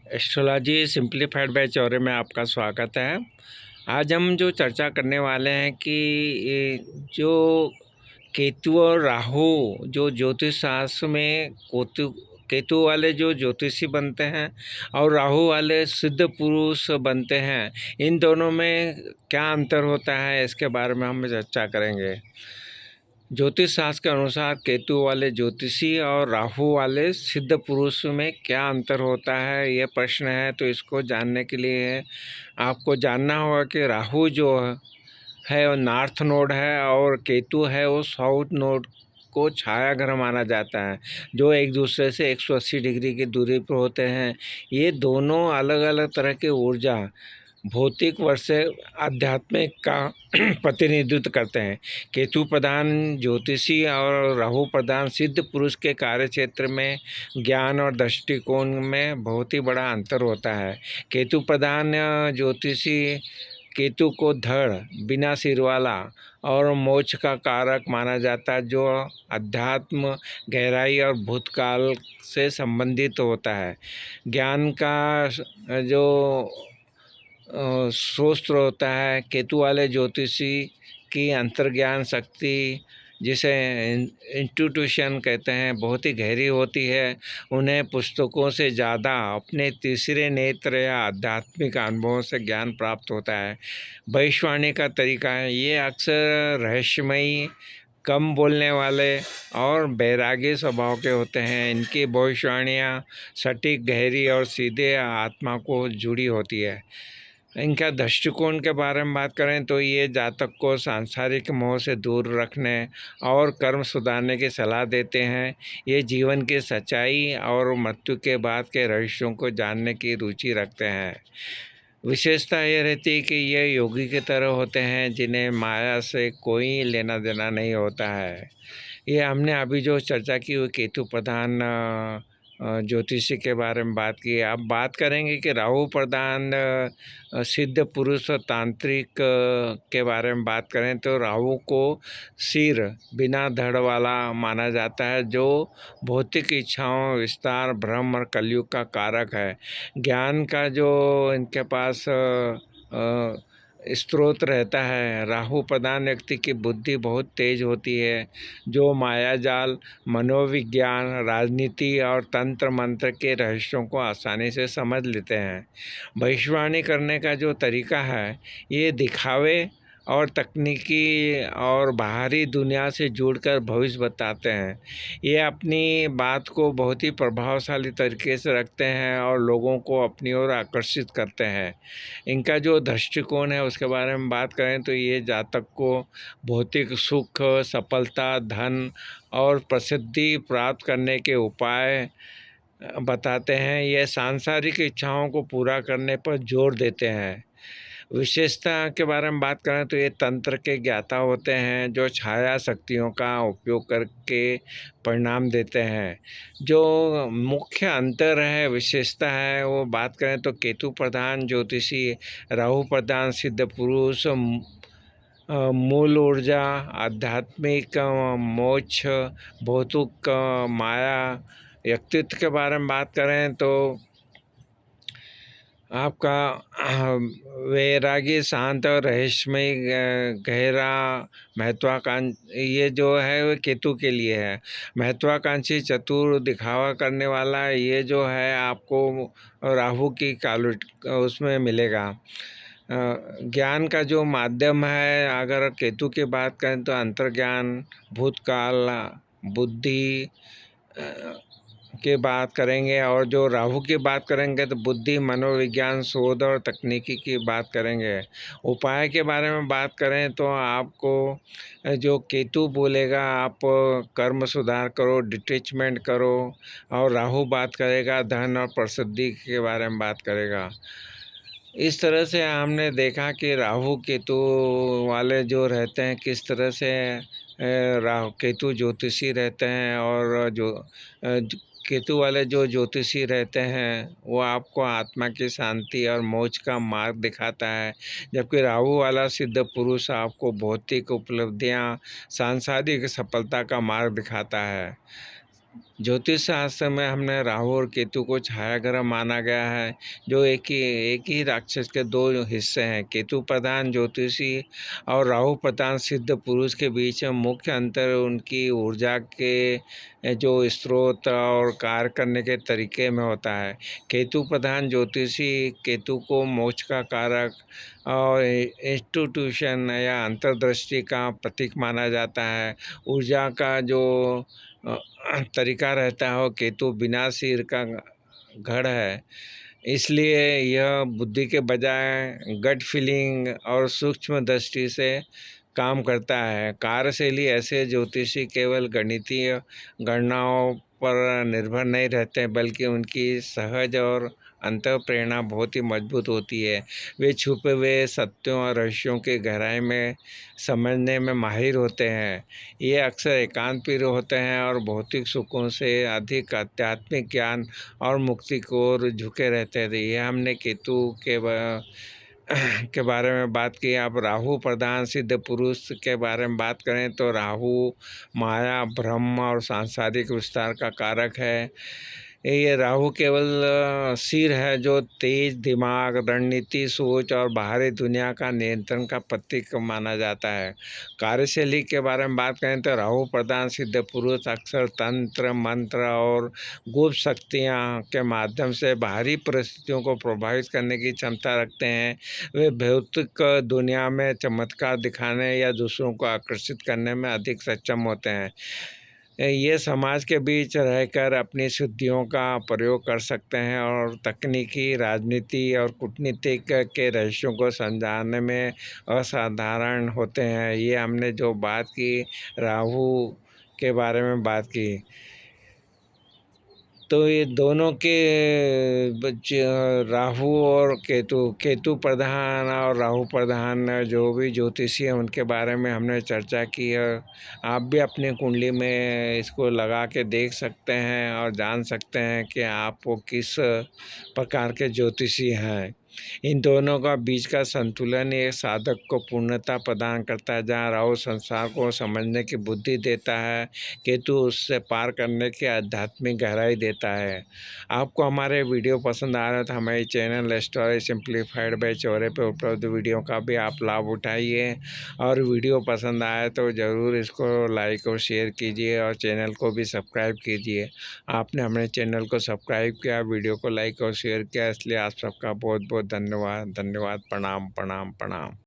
Astrology simplified by Chaure में आपका स्वागत है। आज हम जो चर्चा करने वाले हैं कि ये जो केतु और राहु जो ज्योतिष शास्त्र में केतु वाले जो ज्योतिषी बनते हैं और राहु वाले सिद्ध पुरुष बनते हैं, इन दोनों में क्या अंतर होता है, इसके बारे में हम चर्चा करेंगे। ज्योतिष शास्त्र के अनुसार केतु वाले ज्योतिषी और राहु वाले सिद्ध पुरुष में क्या अंतर होता है, ये प्रश्न है। तो इसको जानने के लिए आपको जानना होगा कि राहु जो है वो नॉर्थ नोड है और केतु है वो साउथ नोड को छाया ग्रह माना जाता है, जो एक दूसरे से 180 डिग्री की दूरी पर होते हैं। ये दोनों अलग अलग तरह की ऊर्जा, भौतिक वर्ष से आध्यात्मिक का प्रतिनिधित्व करते हैं। केतु प्रधान ज्योतिषी और राहु प्रधान सिद्ध पुरुष के कार्य क्षेत्र में ज्ञान और दृष्टिकोण में बहुत ही बड़ा अंतर होता है। केतु प्रधान ज्योतिषी केतु को धड़, बिना सिर वाला और मोक्ष का कारक माना जाता है, जो अध्यात्म, गहराई और भूतकाल से संबंधित होता है। ज्ञान का जो स्रोत होता है, केतु वाले ज्योतिषी की अंतर्ज्ञान शक्ति, जिसे इंट्यूशन कहते हैं, बहुत ही गहरी होती है। उन्हें पुस्तकों से ज़्यादा अपने तीसरे नेत्र या आध्यात्मिक अनुभवों से ज्ञान प्राप्त होता है। भविष्यवाणी का तरीका है, ये अक्सर रहस्यमयी, कम बोलने वाले और बैरागी स्वभाव के होते हैं। इनकी भविष्यवाणियाँ सटीक, गहरी और सीधे आत्मा को जुड़ी होती है। इनका दृष्टिकोण के बारे में बात करें तो ये जातक को सांसारिक मोह से दूर रखने और कर्म सुधारने की सलाह देते हैं। ये जीवन की सच्चाई और मृत्यु के बाद के रहस्यों को जानने की रुचि रखते हैं। विशेषता ये रहती है कि ये योगी की तरह होते हैं, जिन्हें माया से कोई लेना देना नहीं होता है। ये हमने अभी जो चर्चा की वो केतु प्रधान ज्योतिषी के बारे में बात की। अब बात करेंगे कि राहु प्रधान सिद्ध पुरुष और तांत्रिक के बारे में बात करें तो राहु को सिर, बिना धड़ वाला माना जाता है, जो भौतिक इच्छाओं, विस्तार, भ्रम और कलयुग का कारक है। ज्ञान का जो इनके पास स्रोत रहता है, राहु प्रधान व्यक्ति की बुद्धि बहुत तेज होती है, जो माया जाल, मनोविज्ञान, राजनीति और तंत्र मंत्र के रहस्यों को आसानी से समझ लेते हैं। भविष्यवाणी करने का जो तरीका है, ये दिखावे और तकनीकी और बाहरी दुनिया से जुड़कर भविष्य बताते हैं। ये अपनी बात को बहुत ही प्रभावशाली तरीके से रखते हैं और लोगों को अपनी ओर आकर्षित करते हैं। इनका जो दृष्टिकोण है उसके बारे में बात करें तो ये जातक को भौतिक सुख, सफलता, धन और प्रसिद्धि प्राप्त करने के उपाय बताते हैं। ये सांसारिक इच्छाओं को पूरा करने पर जोर देते हैं। विशेषता के बारे में बात करें तो ये तंत्र के ज्ञाता होते हैं, जो छाया शक्तियों का उपयोग करके परिणाम देते हैं। जो मुख्य अंतर है, विशेषता है, वो बात करें तो केतु प्रधान ज्योतिषी, राहु प्रधान सिद्ध पुरुष मूल ऊर्जा, आध्यात्मिक मोक्ष, भौतिक माया। व्यक्तित्व के बारे में बात करें तो आपका वैरागी, शांत और रहस्यमय, गहरा, महत्वाकांक्षी, ये जो है वो केतु के लिए है। महत्वाकांक्षी, चतुर, दिखावा करने वाला, ये जो है आपको राहु की काल उसमें मिलेगा। ज्ञान का जो माध्यम है, अगर केतु की बात करें तो अंतर्ज्ञान, भूतकाल, बुद्धि की बात करेंगे, और जो राहु की बात करेंगे तो बुद्धि, मनोविज्ञान, शोध और तकनीकी की बात करेंगे। उपाय के बारे में बात करें तो आपको जो केतु बोलेगा, आप कर्म सुधार करो, डिटैचमेंट करो, और राहु बात करेगा धन और प्रसिद्धि के बारे में बात करेगा। इस तरह से हमने देखा कि राहु केतु वाले जो रहते हैं, किस तरह से राहु केतु ज्योतिषी रहते हैं, और जो केतु वाले जो ज्योतिषी रहते हैं वो आपको आत्मा की शांति और मोक्ष का मार्ग दिखाता है, जबकि राहु वाला सिद्ध पुरुष आपको भौतिक उपलब्धियां, सांसारिक सफलता का मार्ग दिखाता है। ज्योतिष शास्त्र में हमने राहु और केतु को छाया ग्रह माना गया है, जो एक ही राक्षस के दो हिस्से हैं। केतु प्रधान ज्योतिषी और राहु प्रधान सिद्ध पुरुष के बीच में मुख्य अंतर उनकी ऊर्जा के जो स्रोत और कार्य करने के तरीके में होता है। केतु प्रधान ज्योतिषी केतु को मोक्ष का कारक और इंस्टीट्यूशन या अंतर्दृष्टि का प्रतीक माना जाता है। ऊर्जा का जो अ, तरीका रहता है वो केतु बिना सिर का गढ़ है, इसलिए यह बुद्धि के बजाय गट फीलिंग और सूक्ष्म दृष्टि से काम करता है। कार्यशैली ऐसे ज्योतिषी केवल गणितीय गणनाओं पर निर्भर नहीं रहते, बल्कि उनकी सहज और अंतःप्रेरणा बहुत ही मजबूत होती है। वे छुपे हुए सत्यों और रहस्यों की गहराई में समझने में माहिर होते हैं। ये अक्सर एकांत-प्रिय होते हैं और भौतिक सुखों से अधिक आध्यात्मिक ज्ञान और मुक्ति की ओर झुके रहते थे। ये हमने केतु के बारे में बात की। अब राहु प्रधान सिद्ध पुरुष के बारे में बात करें तो राहु माया, ब्रह्म और सांसारिक विस्तार का कारक है। ये राहु केवल सिर है जो तेज दिमाग, रणनीति, सोच और बाहरी दुनिया का नियंत्रण का प्रतीक माना जाता है। कार्यशैली के बारे में बात करें तो राहु प्रधान सिद्ध पुरुष अक्सर तंत्र, मंत्र और गुप्त शक्तियाँ के माध्यम से बाहरी परिस्थितियों को प्रभावित करने की क्षमता रखते हैं। वे भौतिक दुनिया में चमत्कार दिखाने या दूसरों को आकर्षित करने में अधिक सक्षम होते हैं। ये समाज के बीच रहकर अपनी सिद्धियों का प्रयोग कर सकते हैं और तकनीकी, राजनीति और कूटनीतिक के रहस्यों को समझाने में असाधारण होते हैं। ये हमने जो बात की राहु के बारे में बात की। तो ये दोनों के राहु और केतु प्रधान और राहु प्रधान जो भी ज्योतिषी हैं उनके बारे में हमने चर्चा की है। आप भी अपनी कुंडली में इसको लगा के देख सकते हैं और जान सकते हैं कि आप वो किस प्रकार के ज्योतिषी हैं। इन दोनों का बीच का संतुलन एक साधक को पूर्णता प्रदान करता है। जहाँ राहु संसार को समझने की बुद्धि देता है, केतु उससे पार करने की आध्यात्मिक गहराई देता है। आपको हमारे वीडियो पसंद आ रहा है तो हमारे channel story simplified by Chaure पे उपलब्ध वीडियो का भी आप लाभ उठाइए, और वीडियो पसंद आए तो ज़रूर इसको लाइक और शेयर कीजिए और चैनल को भी सब्सक्राइब कीजिए। आपने हमारे चैनल को सब्सक्राइब किया, वीडियो को लाइक और शेयर किया, इसलिए आप सबका बहुत बहुत धन्यवाद। धन्यवाद। प्रणाम प्रणाम प्रणाम।